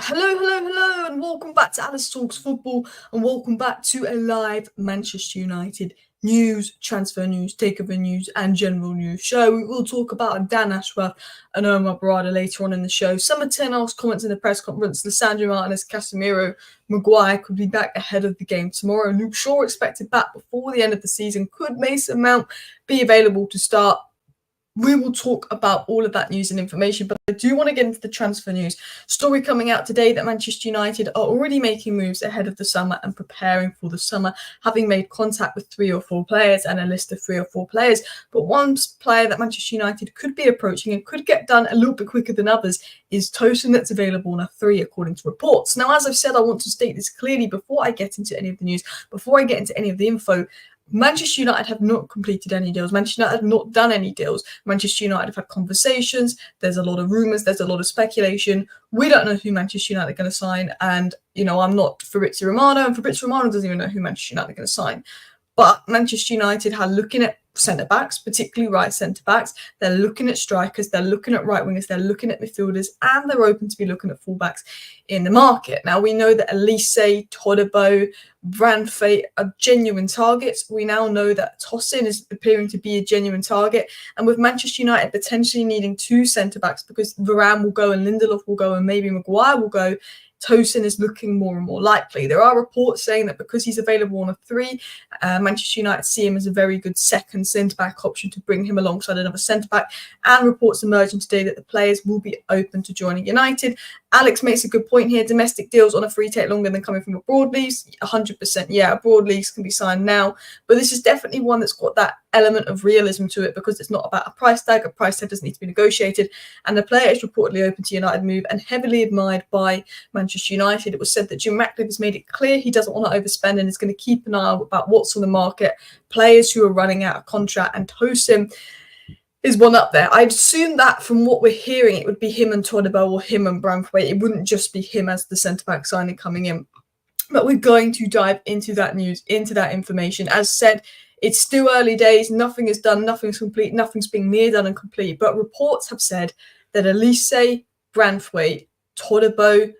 Hello, and welcome back to Alice Talks Football, and welcome back to a live Manchester United news, transfer news, takeover news, and general news show. We will talk about Dan Ashworth and Omar Barada later on in the show. Some of Ten Hag's comments in the press conference. Lissandro Martinez, Casemiro, Maguire could be back ahead of the game tomorrow. Luke Shaw expected back before the end of the season. Could Mason Mount be available to start? We will talk about all of that news and information, but I do want to get into the transfer news. Story coming out today that Manchester United are already making moves ahead of the summer and preparing for the summer, having made contact with 3 or 4 players and a list of 3 or 4 players. But one player that Manchester United could be approaching and could get done a little bit quicker than others is Tosin, that's available on a 3, according to reports. Now, as I've said, I want to state this clearly before I get into any of the news, before I get into any of the info. Manchester United have not completed any deals. Manchester United have not done any deals. Manchester United have had conversations. There's a lot of rumours. There's a lot of speculation. We don't know who Manchester United are going to sign. And, I'm not Fabrizio Romano. And Fabrizio Romano doesn't even know who Manchester United are going to sign. But Manchester United are looking at centre-backs, particularly right centre-backs. They're looking at strikers. They're looking at right-wingers. They're looking at midfielders. And they're open to be looking at fullbacks in the market. Now, we know that Olise, Todibo, Branthwaite are genuine targets. We now know that Tosin is appearing to be a genuine target. And with Manchester United potentially needing 2 centre-backs because Varane will go and Lindelof will go and maybe Maguire will go, Tosin is looking more and more likely. There are reports saying that because he's available on a 3, Manchester United see him as a very good second centre-back option to bring him alongside another centre-back. And reports emerging today that the players will be open to joining United. Alex makes a good point here. Domestic deals on a 3 take longer than coming from abroad leagues. 100%, yeah, abroad leagues can be signed now. But this is definitely one that's got that element of realism to it because it's not about a price tag. A price tag doesn't need to be negotiated. And the player is reportedly open to United move and heavily admired by Manchester United. It was said that Jim Ratcliffe has made it clear he doesn't want to overspend and is going to keep an eye out about what's on the market, players who are running out of contract, and Tosin is one up there. I'd assume that from what we're hearing, it would be him and Todibo or him and Branthwaite. It wouldn't just be him as the centre-back signing coming in. But we're going to dive into that news, into that information. As said, it's still early days. Nothing is done. Nothing's complete. Nothing's being near done and complete. But reports have said that Olise, Branthwaite, Todibo,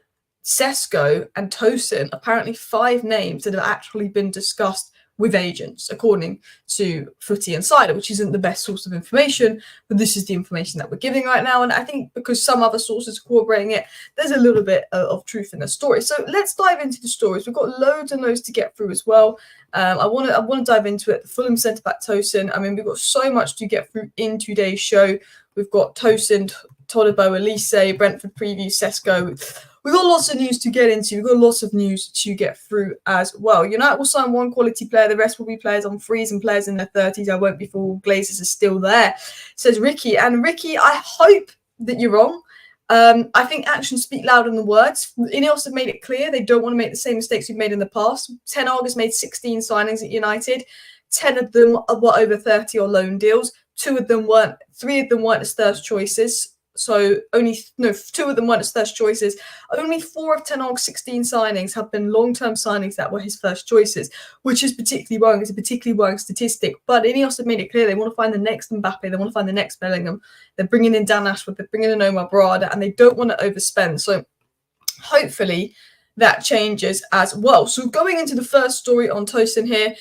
Sesko and Tosin, apparently 5 names that have actually been discussed with agents, according to Footy Insider, which isn't the best source of information, but this is the information that we're giving right now. And I think because some other sources are corroborating it, there's a little bit of truth in the story. So let's dive into the stories. We've got loads and loads to get through as well. I want to dive into it. The Fulham centre-back Tosin. I mean, we've got so much to get through in today's show. We've got Tosin, Todibo, Olise, Brentford preview, Sesko. We've got lots of news to get into. We've got lots of news to get through as well. United will sign 1 quality player. The rest will be players on 3s and players in their 30s. I won't be fooled. Glazers are still there, says Ricky. And Ricky, I hope that you're wrong. I think actions speak louder than words. INEOS have made it clear they don't want to make the same mistakes we've made in the past. Ten Hag has made 16 signings at United. 10 of them were over 30 or loan deals. 3 of them weren't his first choices. So 2 of them weren't his first choices. Only 4 of Ten Hag's 16 signings have been long-term signings that were his first choices, which is particularly worrying. It's a particularly worrying statistic. But INEOS have made it clear they want to find the next Mbappe. They want to find the next Bellingham. They're bringing in Dan Ashworth. They're bringing in Omar Barada, and they don't want to overspend. So hopefully that changes as well. So going into the first story on Tosin here,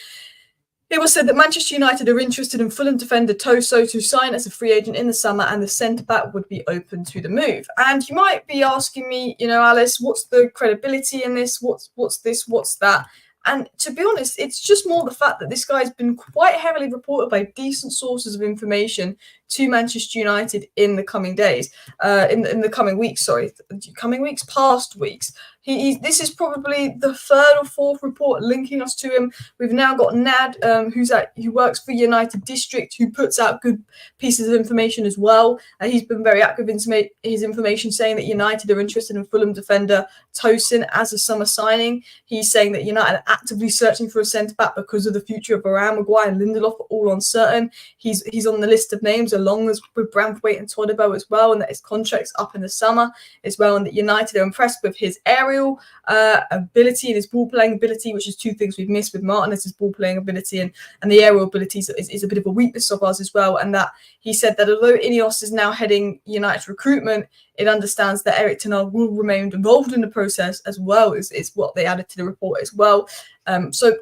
it was said that Manchester United are interested in Fulham defender Tosin to sign as a free agent in the summer, and the centre-back would be open to the move. And you might be asking me, Alice, what's the credibility in this? What's this? What's that? And to be honest, it's just more the fact that this guy's been quite heavily reported by decent sources of information to Manchester United in the coming days, in the coming weeks, past weeks. This is probably the 3rd or 4th report linking us to him. We've now got Nad, who works for United District, who puts out good pieces of information as well. And he's been very active in his information, saying that United are interested in Fulham defender Tosin as a summer signing. He's saying that United are actively searching for a centre-back because of the future of Varane, Maguire and Lindelof are all uncertain. He's on the list of names. A along as with Branthwaite and Todibo as well, and that his contract's up in the summer as well, and that United are impressed with his aerial ability and his ball playing ability, which is two things we've missed with Martinez's ball playing ability, and the aerial abilities is a bit of a weakness of ours as well. And that he said that although INEOS is now heading United's recruitment, it understands that Erik ten Hag will remain involved in the process as well, is what they added to the report as well. So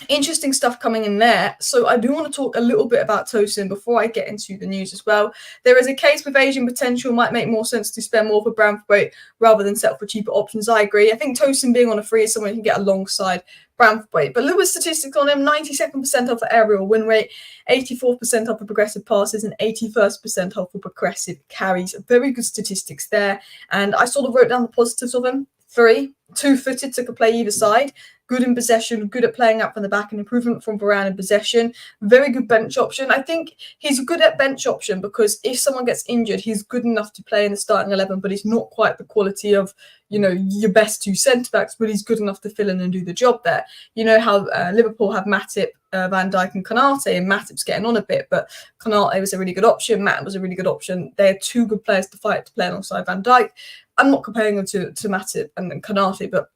interesting stuff coming in there. So I do want to talk a little bit about Tosin before I get into the news as well. There is a case with Asian potential. Might make more sense to spend more for Branthwaite rather than settle for cheaper options. I agree. I think Tosin being on a free is someone who can get alongside Branthwaite. But a little bit of statistics on him: 92nd percentile for aerial win rate, 84th percentile for progressive passes, and 81st percentile for progressive carries. Very good statistics there. And I sort of wrote down the positives of him. 3, 2-footed, so could play either side. Good in possession, good at playing out from the back, and improvement from Varane in possession. Very good bench option. I think he's good at bench option because if someone gets injured, he's good enough to play in the starting 11, but he's not quite the quality of, your best two centre-backs, but he's good enough to fill in and do the job there. You know how Liverpool have Matip, Van Dijk and Konate, and Matip's getting on a bit, but Konate was a really good option. Matip was a really good option. They're two good players to fight to play alongside Van Dijk. I'm not comparing them to Matip and Konate, but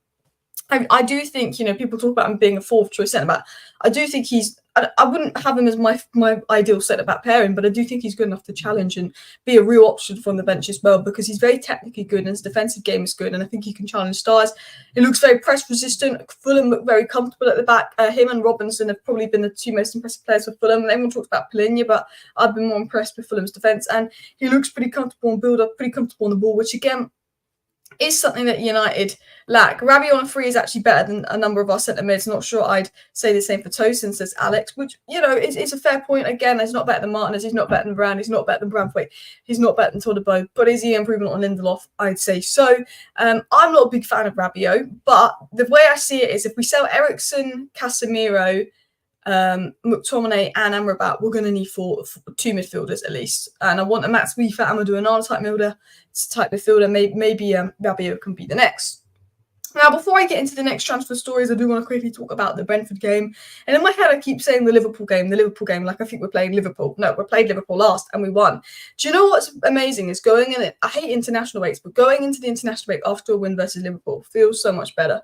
I do think, people talk about him being a fourth choice centre-back. I do think I wouldn't have him as my ideal centre-back pairing, but I do think he's good enough to challenge and be a real option from the bench as well, because he's very technically good and his defensive game is good, and I think he can challenge stars. He looks very press resistant. Fulham look very comfortable at the back. Him and Robinson have probably been the two most impressive players for Fulham. Everyone talks about Polinia, but I've been more impressed with Fulham's defence, and he looks pretty comfortable in build-up, pretty comfortable on the ball, which again is something that United lack. Rabiot on a free is actually better than a number of our centre mids. Not sure I'd say the same for Tosin, says Alex, which, is a fair point. Again, he's not better than Martinez, he's not better than Varane, he's not better than Branthwaite, he's not better than Todibo, but is he an improvement on Lindelof? I'd say so. I'm not a big fan of Rabiot, but the way I see it is if we sell Eriksen, Casemiro, McTominay and Amrabat, we're going to need two midfielders at least. And I want a Max Wiefer, Amadou Onana type midfielder. Maybe Rabiot can be the next. Now, before I get into the next transfer stories, I do want to quickly talk about the Brentford game. And in my head, I keep saying the Liverpool game, like I think we're playing Liverpool. No, we played Liverpool last and we won. Do you know what's amazing is going in it? I hate international breaks, but going into the international break after a win versus Liverpool feels so much better.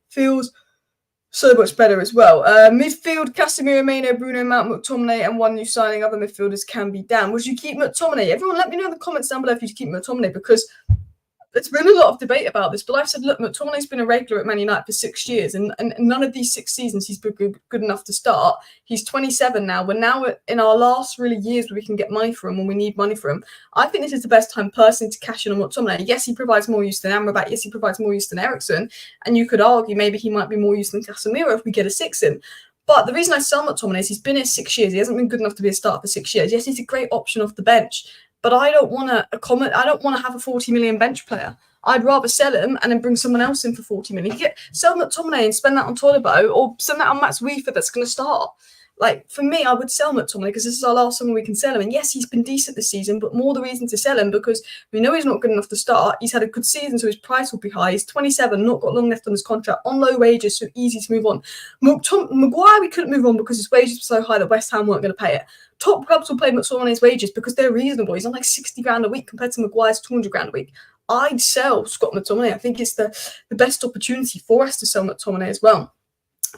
Feels so much better as well. Midfield, Casemiro, Maino, Bruno, Mount, McTominay, and one new signing. Other midfielders can be down. Would you keep McTominay? Everyone, let me know in the comments down below if you'd keep McTominay, because there's been a lot of debate about this. But I've said, look, McTominay's been a regular at Man United for 6 years, and none of these 6 seasons he's been good enough to start. He's 27 now. We're now in our last really years where we can get money for him when we need money for him. I think this is the best time personally to cash in on McTominay. Yes, he provides more use than Amrabat. Yes, he provides more use than Eriksen. And you could argue maybe he might be more use than Casemiro if we get a 6 in. But the reason I sell McTominay is he's been here 6 years. He hasn't been good enough to be a starter for 6 years. Yes, he's a great option off the bench, but I don't want to have a 40 million bench player. I'd rather sell him and then bring someone else in for 40 million. Sell McTominay and spend that on Todibo, or spend that on Max Wiefer that's going to start. Like, for me, I would sell McTominay because this is our last summer we can sell him. And yes, he's been decent this season, but more the reason to sell him because we know he's not good enough to start. He's had a good season, so his price will be high. He's 27, not got long left on his contract, on low wages, so easy to move on. Maguire, we couldn't move on because his wages were so high that West Ham weren't going to pay it. Top clubs will pay McTominay's wages because they're reasonable. He's on like 60 grand a week compared to Maguire's 200 grand a week. I'd sell Scott McTominay. I think it's the best opportunity for us to sell McTominay as well.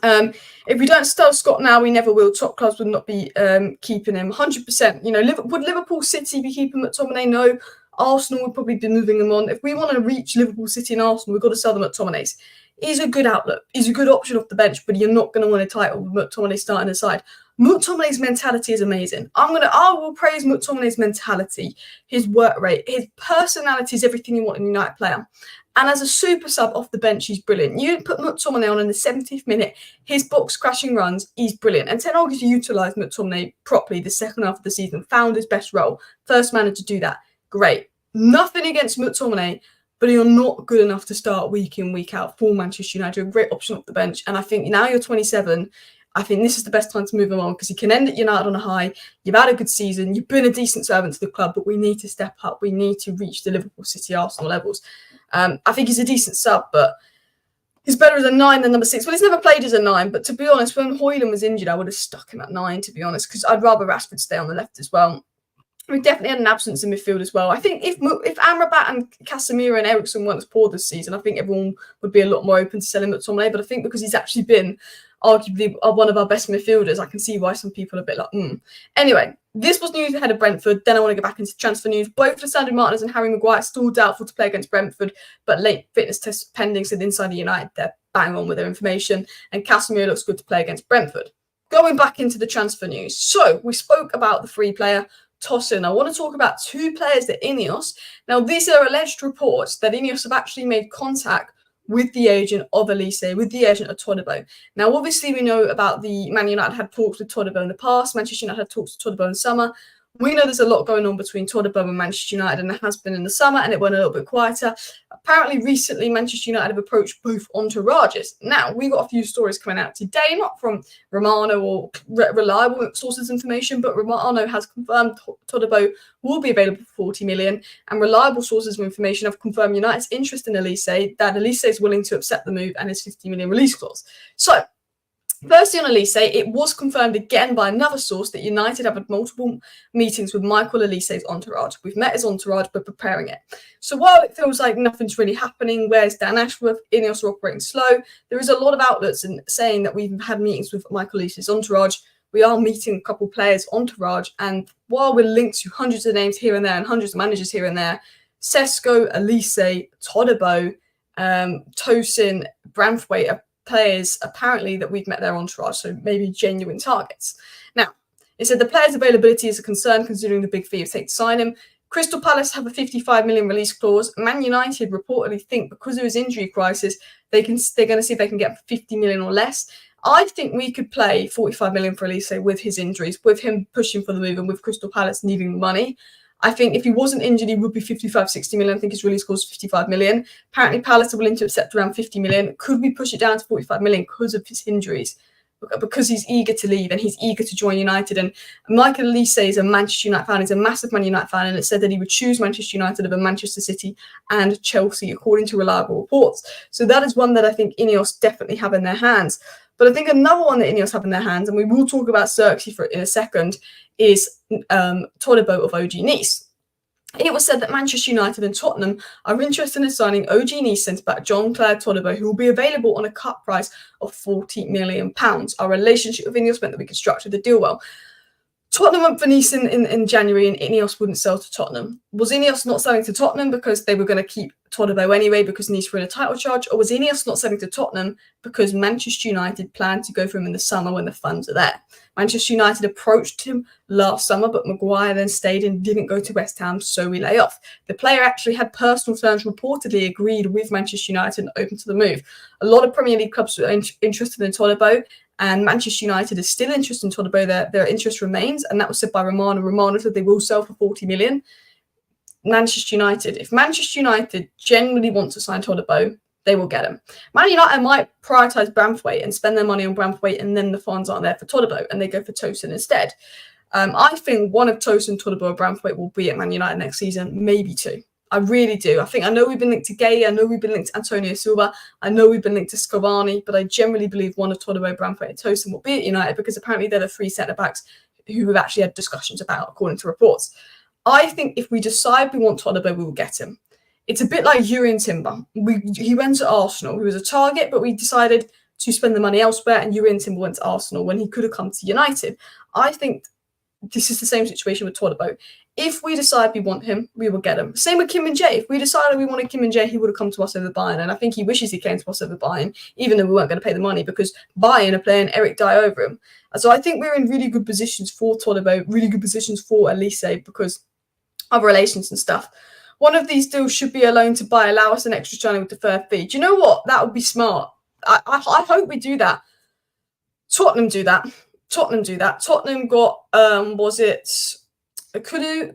If we don't sell Scott now, we never will. Top clubs would not be keeping him 100%. Would Liverpool City be keeping McTominay? No. Arsenal would probably be moving him on. If we want to reach Liverpool City and Arsenal, we've got to sell them McTominay's. He's a good outlet. He's a good option off the bench, but you're not going to win a title with McTominay starting aside. McTominay's mentality is amazing. I will praise McTominay's mentality, his work rate, his personality is everything you want in a United player. And as a super sub off the bench, he's brilliant. You put McTominay on in the 70th minute, his box crashing runs, he's brilliant. And Ten Hag has utilised McTominay properly the second half of the season, found his best role. First man to do that. Great. Nothing against McTominay, but you're not good enough to start week in, week out for Manchester United. You're a great option off the bench. And I think now you're 27, I think this is the best time to move him on because he can end at United on a high. You've had a good season. You've been a decent servant to the club, but we need to step up. We need to reach the Liverpool City Arsenal levels. I think he's a decent sub, but he's better as a 9 than number 6. Well, he's never played as a 9, but to be honest, when Højlund was injured, I would have stuck him at 9, to be honest, because I'd rather Rashford stay on the left as well. We definitely had an absence in midfield as well. I think if Amrabat and Casemiro and Ericsson weren't as poor this season, I think everyone would be a lot more open to selling McTominay. But I think because he's actually been arguably one of our best midfielders, I can see why some people are a bit like, Anyway, this was news ahead of Brentford. Then I want to go back into transfer news. Both Lisandro Martinez and Harry Maguire still doubtful to play against Brentford, but late fitness test pending, said Inside United they're bang on with their information. And Casemiro looks good to play against Brentford. Going back into the transfer news. So we spoke about the free player, Tosin. I want to talk about two players at INEOS. Now, these are alleged reports that INEOS have actually made contact with the agent of Olise, with the agent of Todibo. Now, obviously, we know about the Man United had talks with Todibo in the past. Manchester United had talks with Todibo in the summer. We know there's a lot going on between Todibo and Manchester United, and it has been in the summer, and it went a little bit quieter. Apparently, recently, Manchester United have approached both entourages. Now, we got a few stories coming out today, not from Romano or reliable sources of information, but Romano has confirmed Todibo will be available for 40 million, and reliable sources of information have confirmed United's interest in Olise, that Olise is willing to accept the move and his 50 million release clause. So, firstly, on Olise, it was confirmed again by another source that United have had multiple meetings with Michael Olise's entourage. We've met his entourage, but preparing it. So while it feels like nothing's really happening, where's Dan Ashworth, INEOS are operating slow, there is a lot of outlets saying that we've had meetings with Michael Olise's entourage. We are meeting a couple players' entourage, and while we're linked to hundreds of names here and there and hundreds of managers here and there, Sesko, Olise, Todibo, Tosin, Branthwaite are players apparently that we've met their entourage, so maybe genuine targets. Now, it said the player's availability is a concern considering the big fee of take to sign him. Crystal Palace have a 55 million release clause. Man United reportedly think because of his injury crisis, they're going to see if they can get 50 million or less. I think we could play 45 million for Olise with his injuries, with him pushing for the move and with Crystal Palace needing the money. I think if he wasn't injured, he would be 55, 60 million. I think his release clause is 55 million. Apparently, Palace are willing to accept around 50 million. Could we push it down to 45 million because of his injuries? Because he's eager to leave and he's eager to join United. And Michael Olise is a Manchester United fan. He's a massive Man United fan. And it said that he would choose Manchester United over Manchester City and Chelsea, according to reliable reports. So that is one that I think INEOS definitely have in their hands. But I think another one that INEOS have in their hands, and we will talk about Xerxes in a second, is Todibo of OG Nice. It was said that Manchester United and Tottenham are interested in signing OG Nice centre-back Jean-Claude Todibo, who will be available on a cut price of £40 million. Our relationship with INEOS meant that we could structure the deal well. Tottenham went for Nice in January, and INEOS wouldn't sell to Tottenham. Was INEOS not selling to Tottenham because they were going to keep Todibo anyway because Nice were in a title charge, or was INEOS not selling to Tottenham because Manchester United planned to go for him in the summer when the funds are there? Manchester United approached him last summer, but Maguire then stayed and didn't go to West Ham, so we lay off. The player actually had personal terms reportedly agreed with Manchester United and open to the move. A lot of Premier League clubs were interested in Todibo, and Manchester United is still interested in Todibo. Their interest remains, and that was said by Romano. Romano said they will sell for 40 million. Manchester United, if Manchester United genuinely want to sign Todibo, they will get him. Man United might prioritise Branthwaite and spend their money on Branthwaite, and then the funds aren't there for Todibo, and they go for Tosin instead. I think one of Tosin, Todibo, or Branthwaite will be at Man United next season, maybe two. I really do. I know we've been linked to Gay. I know we've been linked to Antonio Silva. I know we've been linked to Scovani, but I generally believe one of Todibo, Branthwaite, and Tosin will be at United because apparently they're the three centre-backs who we've actually had discussions about, according to reports. I think if we decide we want Todibo, we will get him. It's a bit like Urian Timber. He went to Arsenal. He was a target, but we decided to spend the money elsewhere, and Urian Timber went to Arsenal when he could have come to United. I think this is the same situation with Todibo. If we decide we want him, we will get him. Same with Kim and Jay. If we decided we wanted Kim and Jay, he would have come to us over Bayern. And I think he wishes he came to us over Bayern, even though we weren't going to pay the money because Bayern are playing Eric Dye over him. And so I think we're in really good positions for Todibo, really good positions for Olise because of relations and stuff. One of these deals should be a loan to buy, allow us an extra channel with deferred fee. Do you know what? That would be smart. I hope we do that. Tottenham do that. Tottenham got, was it Kulu,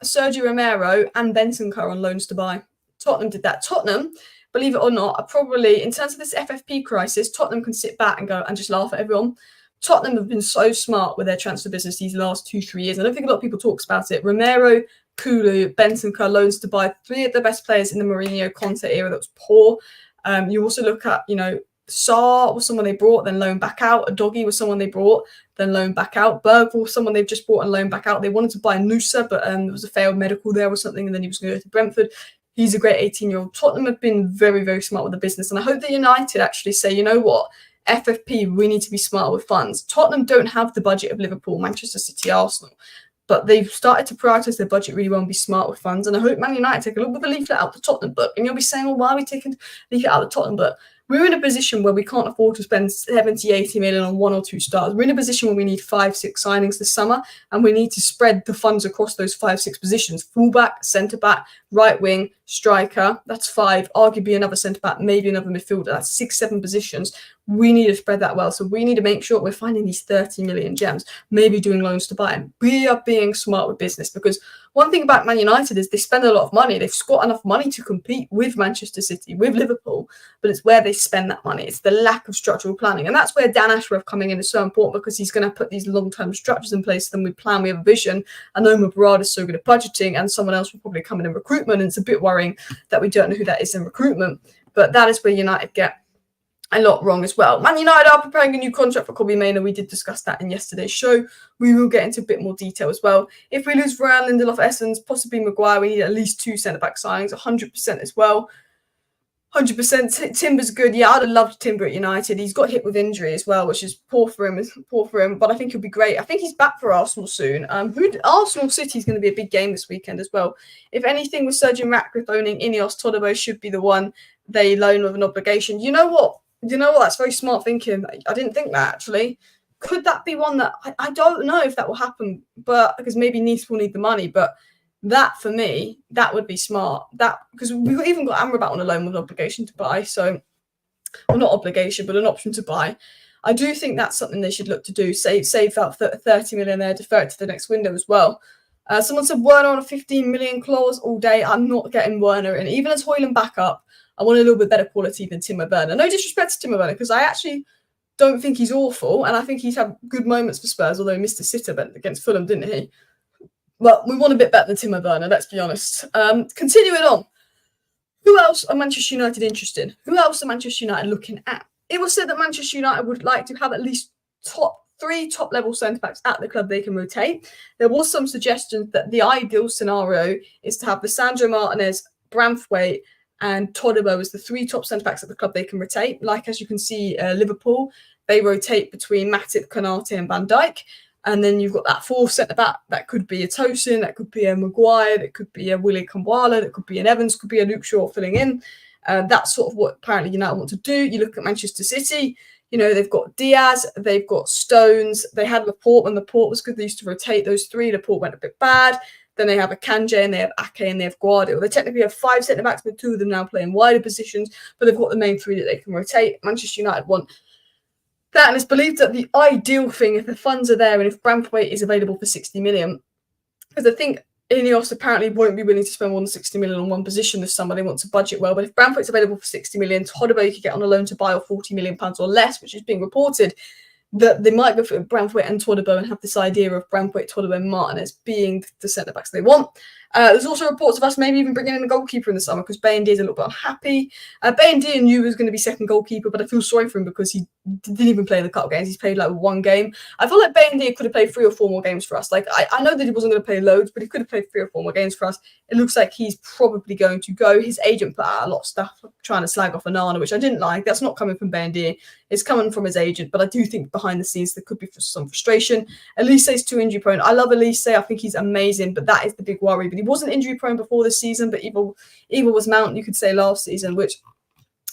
Sergio Romero, and Bentancur on loans to buy. Tottenham did that. Tottenham, believe it or not, are probably, in terms of this FFP crisis, Tottenham can sit back and go and just laugh at everyone. Tottenham have been so smart with their transfer business these last 2-3 years. I don't think a lot of people talk about it. Romero, Kulu, Bentancur, loans to buy, three of the best players in the Mourinho Conte era that was poor. You also look at, Saar was someone they brought, then loaned back out. Adogi was someone they brought, then loaned back out. Berg was someone they've just brought and loaned back out. They wanted to buy Nusa, but there was a failed medical there or something, and then he was going to go to Brentford. He's a great 18-year-old. Tottenham have been very, very smart with the business, and I hope that United actually say, you know what, FFP, we need to be smart with funds. Tottenham don't have the budget of Liverpool, Manchester City, Arsenal, but they've started to prioritise their budget really well and be smart with funds. And I hope Man United take a little bit of a leaflet out the Tottenham book. And you'll be saying, well, why are we taking a leaflet out the Tottenham book? We're in a position where we can't afford to spend 70, 80 million on 1 or 2 stars. We're in a position where we need 5, 6 signings this summer, and we need to spread the funds across those 5, 6 positions. Fullback, centre-back, right wing, striker, that's 5, arguably another centre-back, maybe another midfielder, that's 6, 7 positions. We need to spread that well, so we need to make sure we're finding these 30 million gems, maybe doing loans to buy them. We are being smart with business, because one thing about Man United is they spend a lot of money. They've got enough money to compete with Manchester City, with Liverpool, but it's where they spend that money. It's the lack of structural planning, and that's where Dan Ashworth coming in is so important, because he's going to put these long-term structures in place. Then we plan, we have a vision. I know Mubarad is so good at budgeting, and someone else will probably come in recruitment, and it's a bit worrying that we don't know who that is in recruitment, but that is where United get a lot wrong as well. Man United are preparing a new contract for Kobbie Mainoo. We did discuss that in yesterday's show. We will get into a bit more detail as well. If we lose Varane, Lindelof, Essence, possibly Maguire, we need at least 2 centre-back signings, 100% as well. 100%. Timber's good. Yeah, I'd have loved Timber at United. He's got hit with injury as well, which is poor for him. But I think he'll be great. I think he's back for Arsenal soon. Arsenal City is going to be a big game this weekend as well. If anything, with Sergeant Ratcliffe owning INEOS, Todibo should be the one they loan with an obligation. You know what? That's very smart thinking. I didn't think that, actually. Could that be one that I don't know if that will happen, but because maybe Nice will need the money, but that for me, that would be smart. That because we've even got Amrabat on a loan with an obligation to buy, so well, not obligation, but an option to buy. I do think that's something they should look to do. Save out 30 million there, defer it to the next window as well. Someone said Werner on a 15 million clause all day. I'm not getting Werner in, even as Højlund backup. I want a little bit better quality than Timo Werner. No disrespect to Timo Werner, because I actually don't think he's awful, and I think he's had good moments for Spurs, although he missed a sitter against Fulham, didn't he? But we want a bit better than Timo Werner, let's be honest. Continuing on. Who else are Manchester United interested in? Who else are Manchester United looking at? It was said that Manchester United would like to have at least 3 top-level centre-backs at the club they can rotate. There was some suggestions that the ideal scenario is to have Lisandro Martinez, Branthwaite, and Todibo as the 3 top centre-backs at the club they can rotate. Like, as you can see, Liverpool, they rotate between Matip, Konate and Van Dijk. And then you've got that 4th centre-back. That could be a Tosin, that could be a Maguire, that could be a Willie Kambwala, that could be an Evans, could be a Luke Shaw filling in. That's sort of what apparently United want to do. You look at Manchester City, they've got Diaz, they've got Stones, they had Laporte when Laporte was good. They used to rotate those 3. Laporte went a bit bad. Then they have a Kanje, and they have Ake, and they have Guardiola. They technically have 5 centre-backs, but 2 of them now play in wider positions, but they've got the main 3 that they can rotate. Manchester United want that, and it's believed that the ideal thing, if the funds are there and if Branthwaite is available for 60 million, because I think INEOS apparently won't be willing to spend more than 60 million on one position this summer. They want to budget well, but if Branthwaite's available for 60 million, Todibo you could get on a loan to buy, or 40 million pounds or less, which is being reported, that they might go for Branthwaite and Todibo and have this idea of Branthwaite, Todibo and Martinez being the centre-backs they want. There's also reports of us maybe even bringing in a goalkeeper in the summer, because Bayndi is a little bit unhappy. Bayndi knew he was going to be second goalkeeper, but I feel sorry for him because he didn't even play in the cup games. He's played like 1 game. I feel like Bayndi could have played 3 or 4 more games for us. Like, I know that he wasn't going to play loads, but he could have played 3 or 4 more games for us. It looks like he's probably going to go. His agent put out a lot of stuff trying to slag off Onana, which I didn't like. That's not coming from Bayndi. It's coming from his agent, but I do think behind the scenes there could be some frustration. Olise is too injury prone. I love Olise. I think he's amazing, but that is the big worry. But he wasn't injury prone before this season, but evil was Mount, you could say, last season, which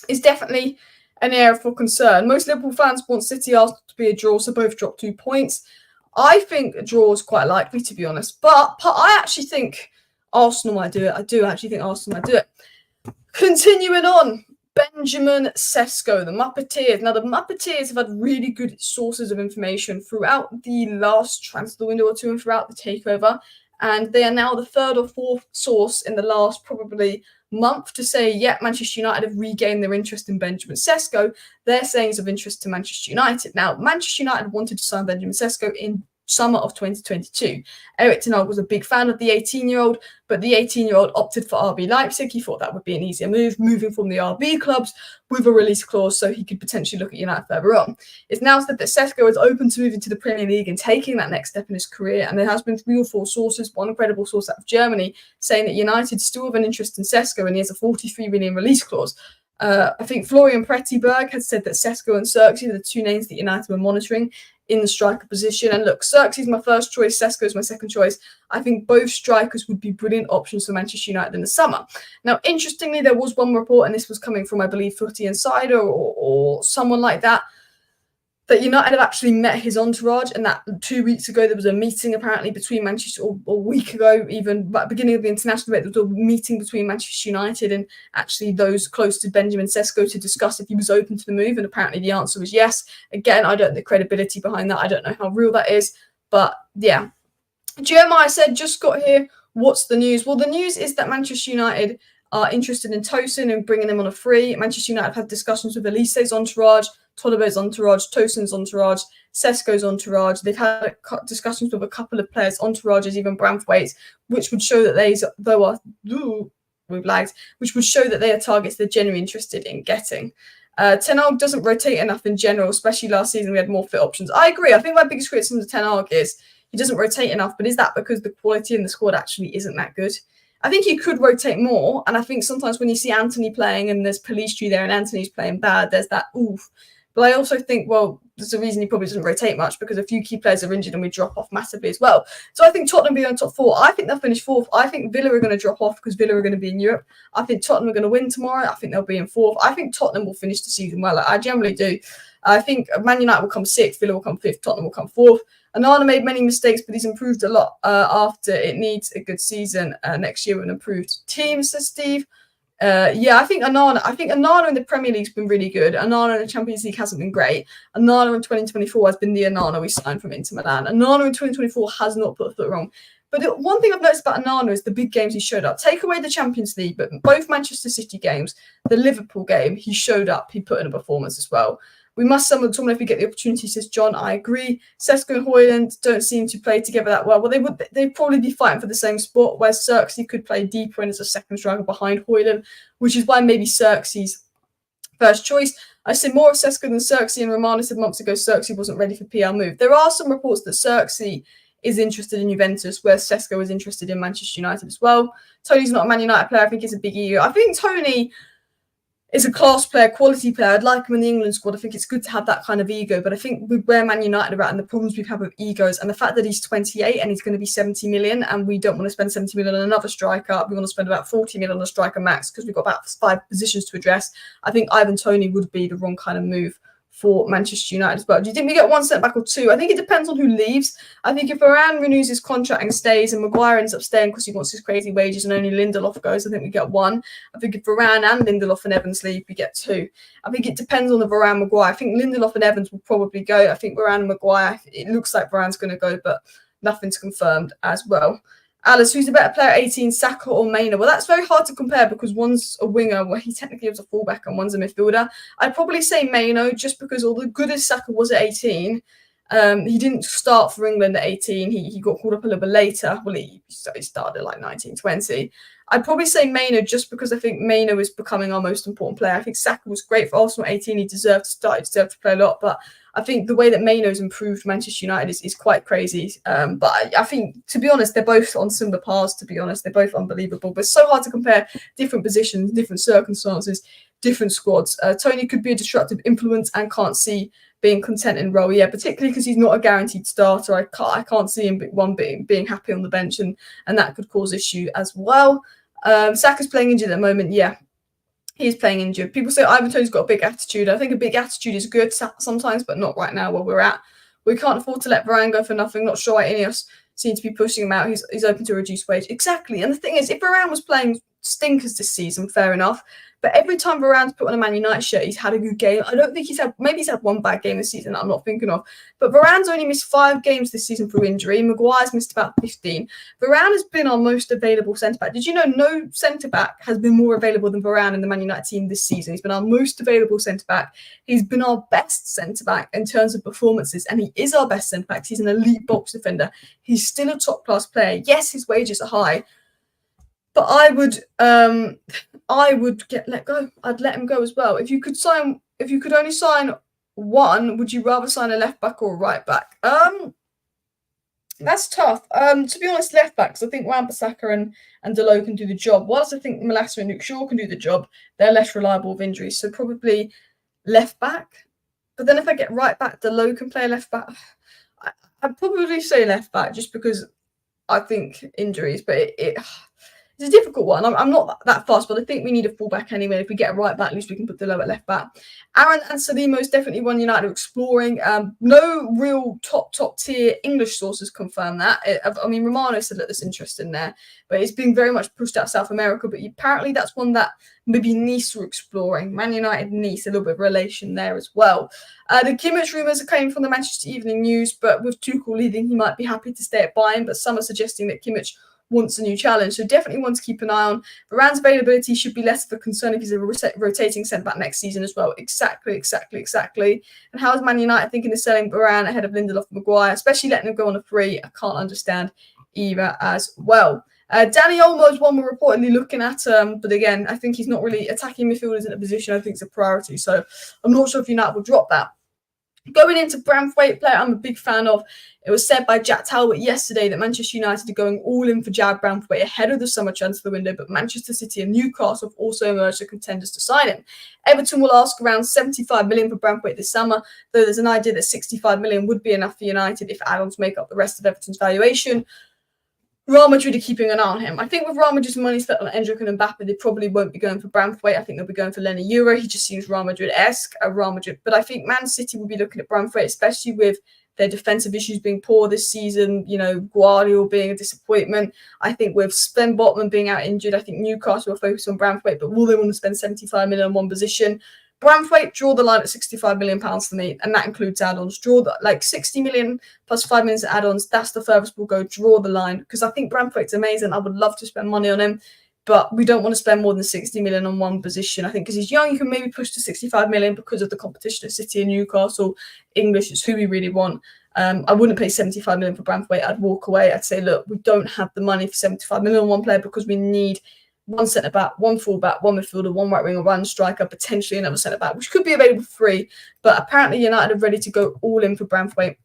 is definitely an area for concern. Most Liverpool fans want City Arsenal to be a draw, so both drop 2 points. I think a draw is quite likely, to be honest, but I actually think Arsenal might do it. I do actually think Arsenal might do it. Continuing on, Benjamin Sesko, the Muppeteers. Now, the Muppeteers have had really good sources of information throughout the last transfer window or 2 and throughout the takeover. And they are now the 3rd or 4th source in the last probably month to say, yeah, Manchester United have regained their interest in Benjamin Sesko. They're saying it's of interest to Manchester United. Now, Manchester United wanted to sign Benjamin Sesko in summer of 2022. Erik ten Hag was a big fan of the 18-year-old, but the 18-year-old opted for RB Leipzig. He thought that would be an easier move, moving from the RB clubs with a release clause so he could potentially look at United further on. It's now said that Sesko is open to moving to the Premier League and taking that next step in his career, and there has been 3 or 4 sources, one credible source out of Germany, saying that United still have an interest in Sesko and he has a 43 million release clause. I think Florian Prettyberg has said that Sesko and Xerxes are the 2 names that United were monitoring in the striker position. And look, Xerxes is my first choice, Sesko is my second choice. I think both strikers would be brilliant options for Manchester United in the summer. Now, interestingly, there was one report, and this was coming from, I believe, Footy Insider or someone like that United have actually met his entourage, and that 2 weeks ago there was a meeting apparently between Manchester, or a week ago even, at the beginning of the international break, there was a meeting between Manchester United and actually those close to Benjamin Sesko to discuss if he was open to the move, and apparently the answer was yes. Again, I don't know the credibility behind that. I don't know how real that is, but yeah. Jeremiah said, just got here, what's the news? Well, the news is that Manchester United are interested in Tosin and bringing him on a free. Manchester United have had discussions with Olise's entourage, Todibo's entourage, Tosin's entourage, Sesko's entourage. They've had discussions with a couple of players' entourages, even Branthwaite, which would show that which would show that they are targets they're genuinely interested in getting. Ten Hag doesn't rotate enough in general, especially last season we had more fit options. I agree. I think my biggest criticism of Ten Hag is he doesn't rotate enough, but is that because the quality in the squad actually isn't that good? I think he could rotate more, and I think sometimes when you see Anthony playing and there's Pellistri there and Anthony's playing bad, there's that oof. But I also think, well, there's a reason he probably doesn't rotate much, because a few key players are injured and we drop off massively as well. So I think Tottenham being on top 4, I think they'll finish 4th. I think Villa are going to drop off because Villa are going to be in Europe. I think Tottenham are going to win tomorrow. I think they'll be in 4th. I think Tottenham will finish the season well. I generally do. I think Man United will come 6th, Villa will come 5th, Tottenham will come 4th. Onana made many mistakes, but he's improved a lot after. It needs a good season next year with an improved team, says Steve. I think Onana in the Premier League's been really good. Onana in the Champions League hasn't been great. Onana in 2024 has been the Onana we signed from Inter Milan. Onana in 2024 has not put a foot wrong. But one thing I've noticed about Onana is the big games he showed up. Take away the Champions League, but both Manchester City games, the Liverpool game, he showed up. He put in a performance as well. We must summon someone if we get the opportunity, says John. I agree. Sesko and Højlund don't seem to play together that well. Well, they'd probably be fighting for the same spot, where Xerxes could play deeper in as a second striker behind Højlund, which is why maybe Xerxes first choice. I say more of Sesko than Xerxes, and Romano said months ago Xerxes wasn't ready for PR move. There are some reports that Xerxes is interested in Juventus, where Sesko is interested in Manchester United as well. Toney's not a Man United player. I think he's a big ego. I think Toney is a class player, quality player. I'd like him in the England squad. I think it's good to have that kind of ego. But I think with where Man United are at and the problems we've had with egos, and the fact that he's 28 and he's going to be 70 million, and we don't want to spend 70 million on another striker. We want to spend about 40 million on a striker max because we've got about 5 positions to address. I think Ivan Toney would be the wrong kind of move for Manchester United as well. Do you think we get 1 centre-back or 2? I think it depends on who leaves. I think if Varane renews his contract and stays, and Maguire ends up staying because he wants his crazy wages, and only Lindelof goes, I think we get 1. I think if Varane and Lindelof and Evans leave, we get 2. I think it depends on the Varane-Maguire. I think Lindelof and Evans will probably go. I think Varane and Maguire, it looks like Varane's going to go, but nothing's confirmed as well. Alice, who's a better player, 18, Saka or Maynard? Well, that's very hard to compare because one's a winger, where he technically was a fullback, and one's a midfielder. I'd probably say Maynard, just because although good as Saka was at 18, he didn't start for England at 18. He got called up a little bit later. Well, he started at like 19, 20. I'd probably say Maynard just because I think Maynard is becoming our most important player. I think Saka was great for Arsenal at 18. He deserved to start. He deserved to play a lot. But I think the way that Maynard's improved Manchester United is quite crazy. But I think, to be honest, they're both on similar paths, to be honest. They're both unbelievable. But it's so hard to compare different positions, different circumstances, different squads. Toney could be a disruptive influence and can't see being content in role. Yeah, particularly because he's not a guaranteed starter. I can't see him being happy on the bench, and that could cause issue as well. Saka's playing injured at the moment. Yeah, he's playing injured. People say Ivan Toney's got a big attitude. I think a big attitude is good sometimes, but not right now where we're at. We can't afford to let Varane go for nothing. Not sure why INEOS seem to be pushing him out. He's open to a reduced wage. Exactly. And the thing is, if Varane was playing stinkers this season, fair enough. But every time Varane's put on a Man United shirt, he's had a good game. I don't think maybe he's had one bad game this season that I'm not thinking of. But Varane's only missed 5 games this season through injury. Maguire's missed about 15. Varane has been our most available centre-back. Did you know no centre-back has been more available than Varane in the Man United team this season? He's been our most available centre-back. He's been our best centre-back in terms of performances, and he is our best centre-back. He's an elite box defender. He's still a top-class player. Yes, his wages are high, but I would let go. I'd let him go as well. If you could only sign one, would you rather sign a left back or a right back? That's tough. To be honest, left backs, I think Wan-Bissaka and Dalot can do the job. Whilst I think Malasa and Luke Shaw can do the job, they're less reliable with injuries, so probably left back. But then if I get right back, Dalot can play left back. I'd probably say left back just because I think injuries, but it's a difficult one. I'm not that fast, but I think we need a fullback anyway. If we get a right back, at least we can put Dalot at left back. Aaron and Salimo is definitely one United are exploring. No real top tier English sources confirm that. I mean, Romano said that there's interest in there, but it's been very much pushed out South America. But apparently that's one that maybe Nice were exploring. Man United, Nice, a little bit of relation there as well. The Kimmich rumours are coming from the Manchester Evening News, but with Tuchel leaving, he might be happy to stay at Bayern. But some are suggesting that Kimmich wants a new challenge, so definitely one to keep an eye on. Varane's availability should be less of a concern if he's a rotating centre-back next season as well. Exactly. And how is Man United thinking of selling Varane ahead of Lindelof and Maguire, especially letting him go on a free? I can't understand either as well. Danny Olmo is one we're reportedly looking at, but again, I think he's not really attacking midfielders in a position I think is a priority, so I'm not sure if United will drop that. Going into Branthwaite, player I'm a big fan of. It was said by Jack Talbot yesterday that Manchester United are going all in for Jarrad Branthwaite ahead of the summer transfer window, but Manchester City and Newcastle have also emerged as contenders to sign him. Everton will ask around 75 million for Branthwaite this summer, though there's an idea that 65 million would be enough for United if add-ons make up the rest of Everton's valuation. Real Madrid are keeping an eye on him. I think with Real Madrid's money spent on Endrick and Mbappe, they probably won't be going for Branthwaite. I think they'll be going for Lenny Euro. He just seems Real Madrid-esque. But I think Man City will be looking at Branthwaite, especially with their defensive issues being poor this season. You know, Guardiola being a disappointment. I think with Sven Botman being out injured, I think Newcastle will focus on Branthwaite. But will they want to spend 75 million on one position? Branthwaite, draw the line at £65 million for me, and that includes add-ons. Draw the, like 60 million plus 5 minutes of add-ons. That's the furthest we'll go. Draw the line, because I think Branthwaite's amazing. I would love to spend money on him, but we don't want to spend more than 60 million on one position. I think because he's young, you can maybe push to 65 million because of the competition at City and Newcastle. English is who we really want. I wouldn't pay 75 million for Branthwaite. I'd walk away. I'd say, look, we don't have the money for 75 million on one player because we need one centre-back, one full-back, one midfielder, one right winger, one striker, potentially another centre-back, which could be available for free. But apparently United are ready to go all in for Branthwaite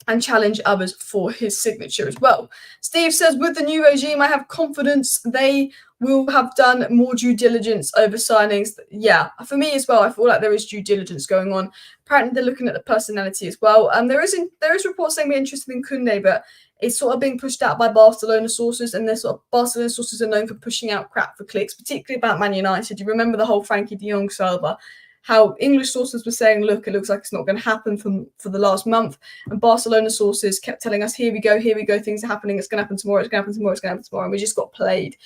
and challenge others for his signature as well. Steve says, with the new regime, I have confidence they will have done more due diligence over signings. Yeah, for me as well, I feel like there is due diligence going on. Apparently they're looking at the personality as well. There is reports saying we're interested in Koundé, but it's sort of being pushed out by Barcelona sources, and their sort of Barcelona sources are known for pushing out crap for clicks, particularly about Man United. You remember the whole Frankie de Jong saga, how English sources were saying, look, it looks like it's not going to happen for the last month, and Barcelona sources kept telling us, here we go, things are happening, it's going to happen tomorrow, and we just got played.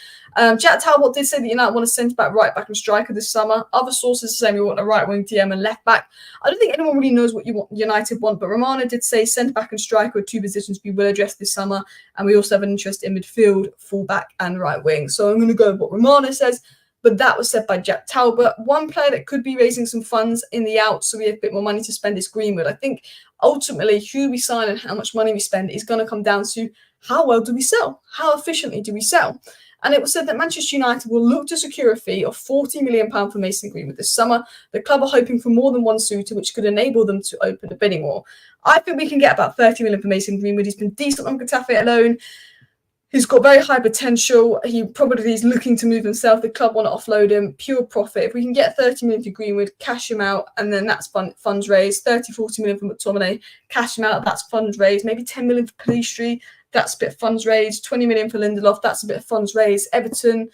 Jack Talbot did say that United want a centre-back, right-back and striker this summer. Other sources are saying we want a right-wing DM and left-back. I don't think anyone really knows what United want, but Romano did say centre-back and striker are two positions we will address this summer, and we also have an interest in midfield, full-back and right-wing. So I'm going to go with what Romano says, but that was said by Jack Talbot. One player that could be raising some funds in the out, so we have a bit more money to spend, is Greenwood. I think ultimately who we sign and how much money we spend is going to come down to how well do we sell? How efficiently do we sell? And it was said that Manchester United will look to secure a fee of £40 million for Mason Greenwood this summer. The club are hoping for more than one suitor, which could enable them to open a bidding war. I think we can get about £30 million for Mason Greenwood. He's been decent on Getafe alone. He's got very high potential. He probably is looking to move himself. The club want to offload him. Pure profit. If we can get 30 million for Greenwood, cash him out, and then that's funds raised. 30, 40 million for McTominay, cash him out, that's funds raised. Maybe 10 million for Pellistri, that's a bit of funds raised. 20 million for Lindelof, that's a bit of funds raised. Ericsson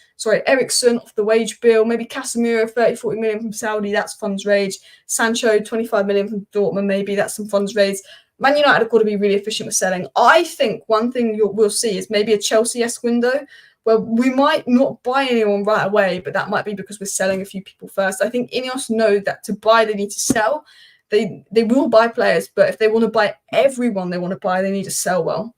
off the wage bill. Maybe Casemiro, 30, 40 million from Saudi, that's funds raised. Sancho, 25 million from Dortmund, maybe that's some funds raised. Man United have got to be really efficient with selling. I think one thing we'll see is maybe a Chelsea-esque window well, we might not buy anyone right away, but that might be because we're selling a few people first. I think INEOS know that to buy, they need to sell. They will buy players, but if they want to buy everyone they want to buy, they need to sell well.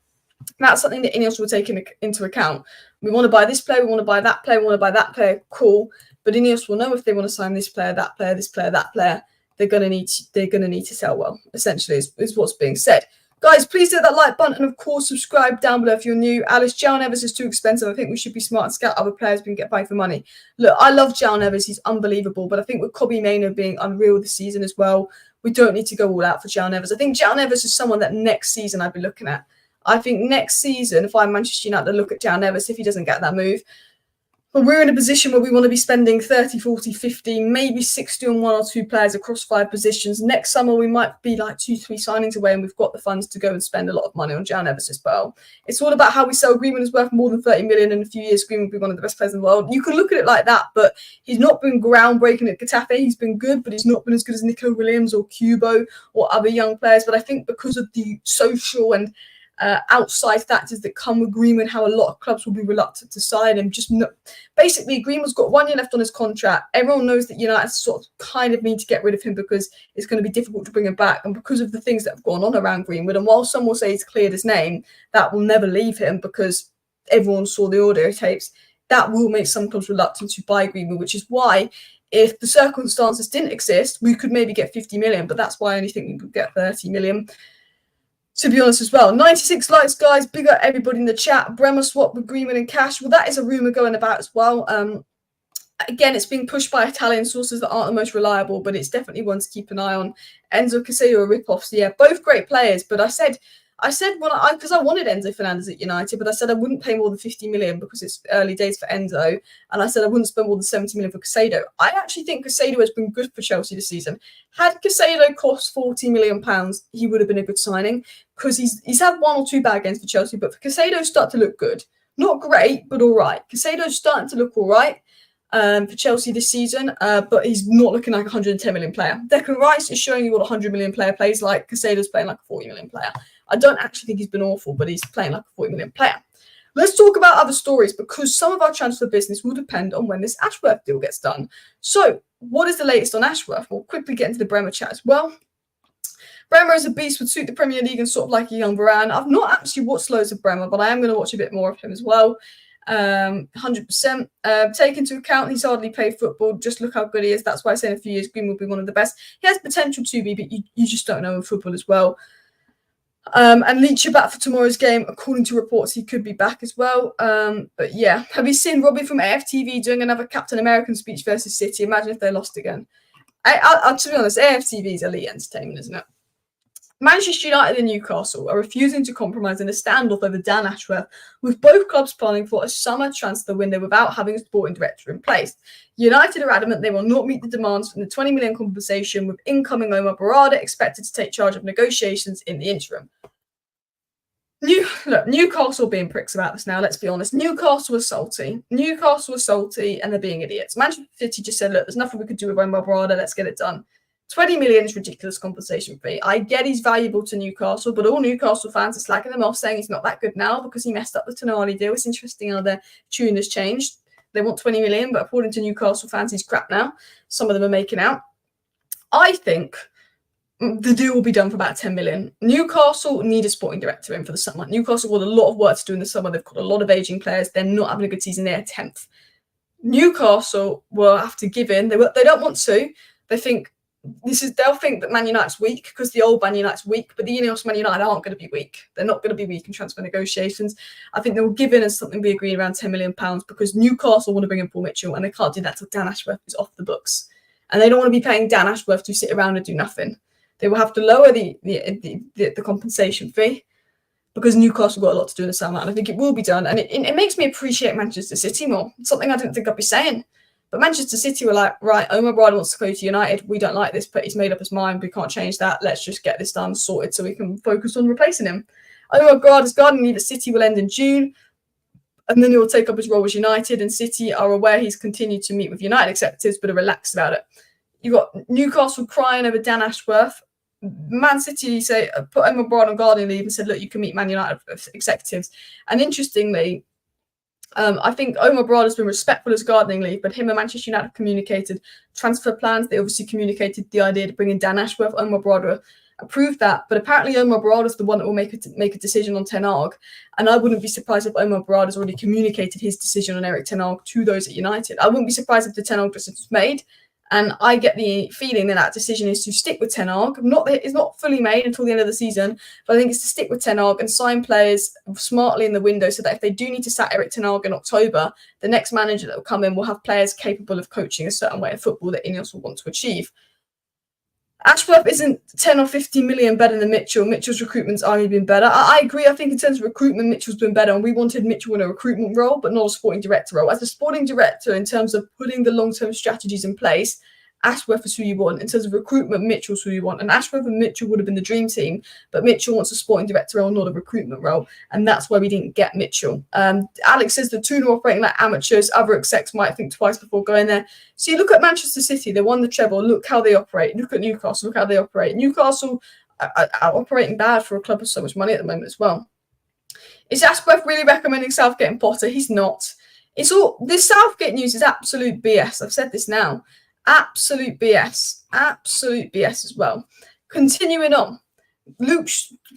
That's something that INEOS will take into account. We want to buy this player, we want to buy that player, we want to buy that player, cool. But INEOS will know if they want to sign this player, that player, this player, that player, they're gonna need to sell well, essentially, is what's being said. Guys, please hit that like button and, of course, subscribe down below if you're new. Alice, Jarrad Branthwaite is too expensive. I think we should be smart and scout other players we can get paid for money. Look, I love Jarrad Branthwaite. He's unbelievable. But I think with Kobbie Mainoo being unreal this season as well, we don't need to go all out for Jarrad Branthwaite. I think Jarrad Branthwaite is someone that next season I'd be looking at. I think next season, if I'm Manchester United, I'd look at Jarrad Branthwaite if he doesn't get that move. But we're in a position where we want to be spending 30, 40, 50, maybe 60 on 1 or 2 players across 5 positions. Next summer, we might be like 2, 3 signings away, and we've got the funds to go and spend a lot of money on Jarrad Branthwaite as well. It's all about how we sell. Greenwood is worth more than 30 million in a few years. Greenwood will be one of the best players in the world. You can look at it like that, but he's not been groundbreaking at Getafe. He's been good, but he's not been as good as Nico Williams or Kubo or other young players. But I think because of the social and outside factors that come with Greenwood, how a lot of clubs will be reluctant to sign him. Basically, Greenwood's got 1 year left on his contract. Everyone knows that United sort of kind of need to get rid of him because it's going to be difficult to bring him back, and because of the things that have gone on around Greenwood. And while some will say he's cleared his name, that will never leave him because everyone saw the audio tapes. That will make some clubs reluctant to buy Greenwood, which is why, if the circumstances didn't exist, we could maybe get 50 million, but that's why I only think we could get 30 million. To be honest as well. 96 likes, guys. Big up everybody in the chat. Bremer swap with Greenwood and cash. Well, that is a rumour going about as well. Again, it's being pushed by Italian sources that aren't the most reliable, but it's definitely one to keep an eye on. Enzo Castillo are rip-offs. Yeah, both great players, but I said because I wanted Enzo Fernandez at United, but I said I wouldn't pay more than 50 million because it's early days for Enzo, and I said I wouldn't spend more than 70 million for Casado. I actually think Casado has been good for Chelsea this season. Had Casado cost 40 million pounds, he would have been a good signing because he's had 1 or 2 bad games for Chelsea, but for Casado start to look good. Not great, but all right. Casado's starting to look all right for Chelsea this season, but he's not looking like a 110 million player. Declan Rice is showing you what a 100 million player plays like. Casado's playing like a 40 million player. I don't actually think he's been awful, but he's playing like a 40 million player. Let's talk about other stories because some of our transfer business will depend on when this Ashworth deal gets done. So what is the latest on Ashworth? We'll quickly get into the Bremer chat as well. Bremer as a beast would suit the Premier League and sort of like a young Varane. I've not actually watched loads of Bremer, but I am going to watch a bit more of him as well. 100%. Take into account he's hardly played football. Just look how good he is. That's why I say in a few years Green will be one of the best. He has potential to be, but you just don't know in football as well. And Leach are back for tomorrow's game. According to reports, he could be back as well. But yeah, have you seen Robbie from AFTV doing another Captain American speech versus City? Imagine if they lost again. To be honest, AFTV is elite entertainment, isn't it? Manchester United and Newcastle are refusing to compromise in a standoff over Dan Ashworth, with both clubs planning for a summer transfer window without having a sporting director in place. United are adamant they will not meet the demands from the 20 million compensation, with incoming Omar Barada expected to take charge of negotiations in the interim. Newcastle being pricks about this now, let's be honest. Newcastle was salty. And they're being idiots. Manchester City just said, look, there's nothing we could do with Omar Barada, let's get it done. 20 million is ridiculous compensation fee. I get he's valuable to Newcastle, but all Newcastle fans are slacking him off, saying he's not that good now because he messed up the Toney deal. It's interesting how their tune has changed. They want 20 million, but according to Newcastle fans, he's crap now. Some of them are making out. I think the deal will be done for about 10 million. Newcastle need a sporting director in for the summer. Newcastle got a lot of work to do in the summer. They've got a lot of aging players. They're not having a good season. They're 10th. Newcastle will have to give in. They don't want to. They think they'll think that Man United's weak because the old Man United's weak, but the INEOS Man United aren't going to be weak. They're not going to be weak in transfer negotiations. I think they'll give in and something be agreed around £10 million because Newcastle want to bring in Paul Mitchell and they can't do that till Dan Ashworth is off the books. And they don't want to be paying Dan Ashworth to sit around and do nothing. They will have to lower the compensation fee because Newcastle got a lot to do in the summer, and I think it will be done. And it makes me appreciate Manchester City more. It's something I didn't think I'd be saying. But Manchester City were like, right, Omar Barada wants to go to United. We don't like this, but he's made up his mind. We can't change that. Let's just get this done, sorted, so we can focus on replacing him. Omar Barada's garden leave at City will end in June, and then he will take up his role with United. And City are aware he's continued to meet with United executives, but are relaxed about it. You've got Newcastle crying over Dan Ashworth. Man City say put Omar Barada on garden leave and said, look, you can meet Man United executives. And interestingly, I think Omar Barada's been respectful as gardening leave, but him and Manchester United have communicated transfer plans. They obviously communicated the idea to bring in Dan Ashworth. Omar Barada approved that, but apparently Omar Barada's the one that will make a decision on Ten Hag, and I wouldn't be surprised if Omar Barada's already communicated his decision on Erik Ten Hag to those at United. I wouldn't be surprised if the Ten Hag decision was made, and I get the feeling that that decision is to stick with Ten Hag. It's not fully made until the end of the season, but I think it's to stick with Ten Hag and sign players smartly in the window so that if they do need to sack Erik Ten Hag in October, the next manager that will come in will have players capable of coaching a certain way of football that INEOS will want to achieve. Ashworth isn't 10 or 15 million better than Mitchell. Mitchell's recruitment's arguably been better. I agree. I think in terms of recruitment, Mitchell's been better. And we wanted Mitchell in a recruitment role, but not a sporting director role. As a sporting director, in terms of putting the long-term strategies in place, Ashworth is who you want. In terms of recruitment, Mitchell's who you want. And Ashworth and Mitchell would have been the dream team, but Mitchell wants a sporting director role, not a recruitment role. And that's why we didn't get Mitchell. Alex says the two are operating like amateurs. Other execs might think twice before going there. So you look at Manchester City, they won the treble. Look how they operate. Look at Newcastle, look how they operate. Newcastle are operating bad for a club with so much money at the moment as well. Is Ashworth really recommending Southgate and Potter? He's not. It's all, this Southgate news is absolute BS. I've said this now. Absolute BS. Absolute BS as well. Continuing on.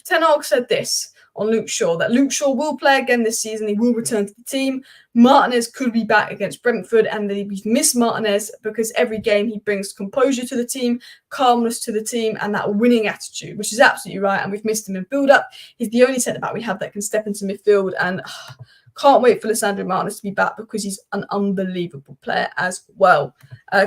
Ten Hag said this on Luke Shaw, that Luke Shaw will play again this season. He will return to the team. Martinez could be back against Brentford, and we've missed Martinez because every game he brings composure to the team, calmness to the team, and that winning attitude, which is absolutely right. And we've missed him in build-up. He's the only centre-back we have that can step into midfield, and can't wait for Lisandro Martinez to be back because he's an unbelievable player as well.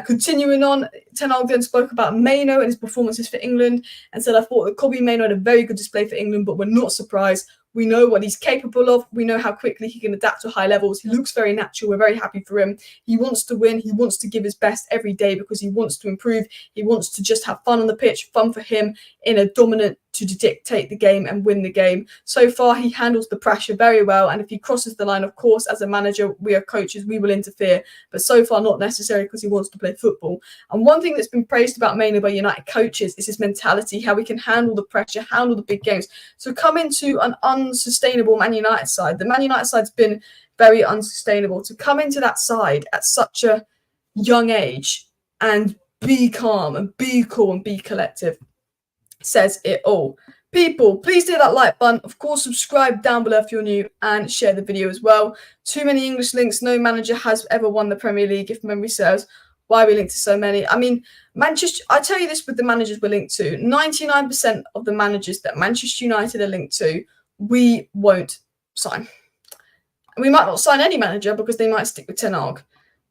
Continuing on, Ten Hag then spoke about Maino and his performances for England and said, I thought that Kobbie Maino had a very good display for England, but we're not surprised. We know what he's capable of. We know how quickly he can adapt to high levels. He looks very natural. We're very happy for him. He wants to win. He wants to give his best every day because he wants to improve. He wants to just have fun on the pitch, fun for him in a dominant to dictate the game and win the game. So far, he handles the pressure very well. And if he crosses the line, of course, as a manager, we are coaches, we will interfere. But so far, not necessary because he wants to play football. And one thing that's been praised about Maino by United coaches is his mentality, how he can handle the pressure, handle the big games. So come into an unsustainable Man United side. The Man United side's been very unsustainable. To come into that side at such a young age and be calm and be cool and be collective says it all. People, please do that like button. Of course, subscribe down below if you're new and share the video as well. Too many English links. No manager has ever won the Premier League, if memory serves. Why are we linked to so many? I mean, Manchester, I tell you this with the managers we're linked to. 99% of the managers that Manchester United are linked to, we won't sign. We might not sign any manager because they might stick with Ten Hag.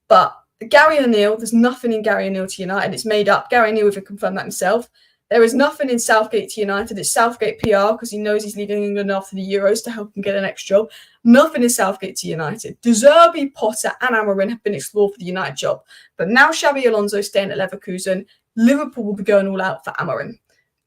But Gary O'Neill, there's nothing in Gary O'Neill to United. It's made up. Gary O'Neill even confirmed that himself. There is nothing in Southgate to United. It's Southgate PR because he knows he's leaving England after the Euros to help him get an next job. Nothing in Southgate to United. De Zerbi, Potter and Amorim have been explored for the United job. But now Xabi Alonso staying at Leverkusen, Liverpool will be going all out for Amorim.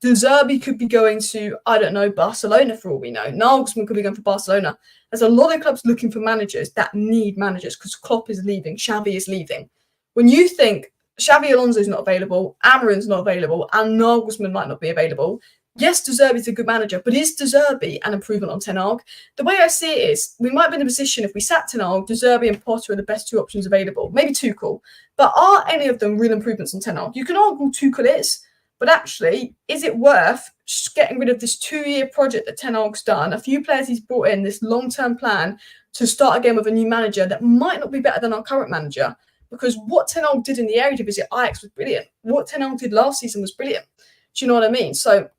De Zerbi could be going to, I don't know, Barcelona for all we know. Nagelsmann could be going for Barcelona. There's a lot of clubs looking for managers that need managers because Klopp is leaving, Xavi is leaving. When you think Xabi Alonso's not available, Amorim's not available, and Nagelsmann might not be available, yes, De Zerbi's a good manager, but is De Zerbi an improvement on Ten Hag? The way I see it is, we might be in a position, if we sat Ten Hag, De Zerbi and Potter are the best two options available. Maybe Tuchel. But are any of them real improvements on Ten Hag? You can argue Tuchel is, but actually, is it worth just getting rid of this 2-year project that Ten Hag's done, a few players he's brought in, this long-term plan to start again with a new manager that might not be better than our current manager? Because what Ten Hag did in the Eredivisie at Ajax was brilliant. What Ten Hag did last season was brilliant. Do you know what I mean? So,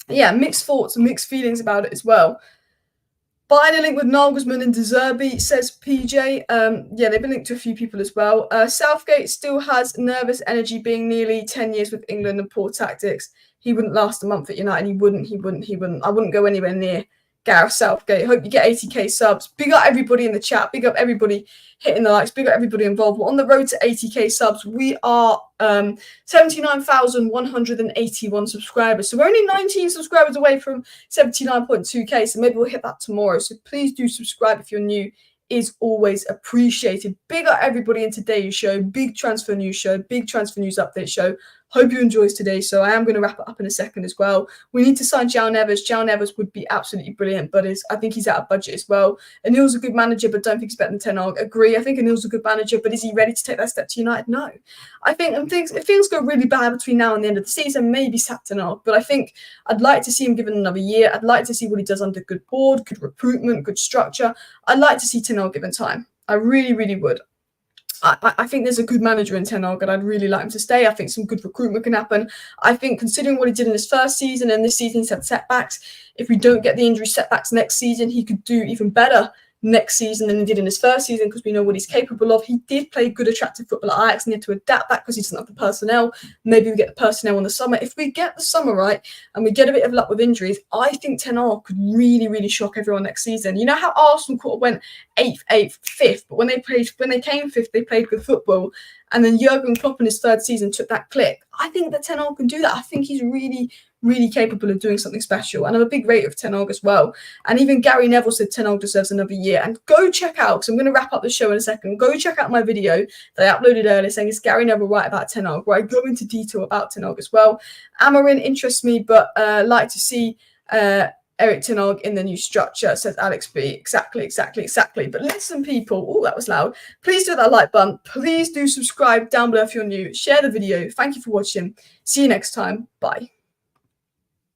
yeah, mixed thoughts and mixed feelings about it as well. Buying a link with Nagelsmann and De Zerbi, says PJ. Yeah, they've been linked to a few people as well. Southgate still has nervous energy, being nearly 10 years with England and poor tactics. He wouldn't last a month at United. He wouldn't. I wouldn't go anywhere near Gareth Southgate. Hope you get 80k subs. Big up everybody in the chat. Big up everybody hitting the likes. Big up everybody involved. We're on the road to 80k subs. We are 79,181 subscribers. So we're only 19 subscribers away from 79.2k. So maybe we'll hit that tomorrow. So please do subscribe if you're new. Is always appreciated. Big up everybody in today's show. Big transfer news show. Big transfer news update show. Hope you enjoyed today. So I am going to wrap it up in a second as well. We need to sign João Neves. João Neves would be absolutely brilliant, but I think he's out of budget as well. Anil's a good manager, but don't think he's better than Ten Hag. Agree. I think Anil's a good manager, but is he ready to take that step to United? No. I think if things go really bad between now and the end of the season, maybe sack Ten Hag. But I think I'd like to see him given another year. I'd like to see what he does under good board, good recruitment, good structure. I'd like to see Ten Hag given time. I really, really would. I think there's a good manager in Ten Hag, and I'd really like him to stay. I think some good recruitment can happen. I think considering what he did in his first season and this season he's had setbacks, if we don't get the injury setbacks next season, he could do even better next season than he did in his first season because we know what he's capable of. He did play good, attractive football at Ajax and he had to adapt that because he doesn't have the personnel. Maybe we get the personnel in the summer. If we get the summer right and we get a bit of luck with injuries, I think Ten Hag could really, really shock everyone next season. You know how Arsenal could have went 8th, 5th, but when they came 5th, they played good football. And then Jurgen Klopp in his third season took that click. I think that Ten Hag can do that. I think he's really, really capable of doing something special. And I'm a big rater of Ten Hag as well. And even Gary Neville said Ten Hag deserves another year. And go check out, because I'm going to wrap up the show in a second, go check out my video that I uploaded earlier saying, is Gary Neville right about Ten Hag, where I go into detail about Ten Hag as well. Amarin interests me, but like to see Erik Ten Hag in the new structure, says Alex B. Exactly. But listen, people. Oh, that was loud. Please do that like button. Please do subscribe down below if you're new. Share the video. Thank you for watching. See you next time. Bye.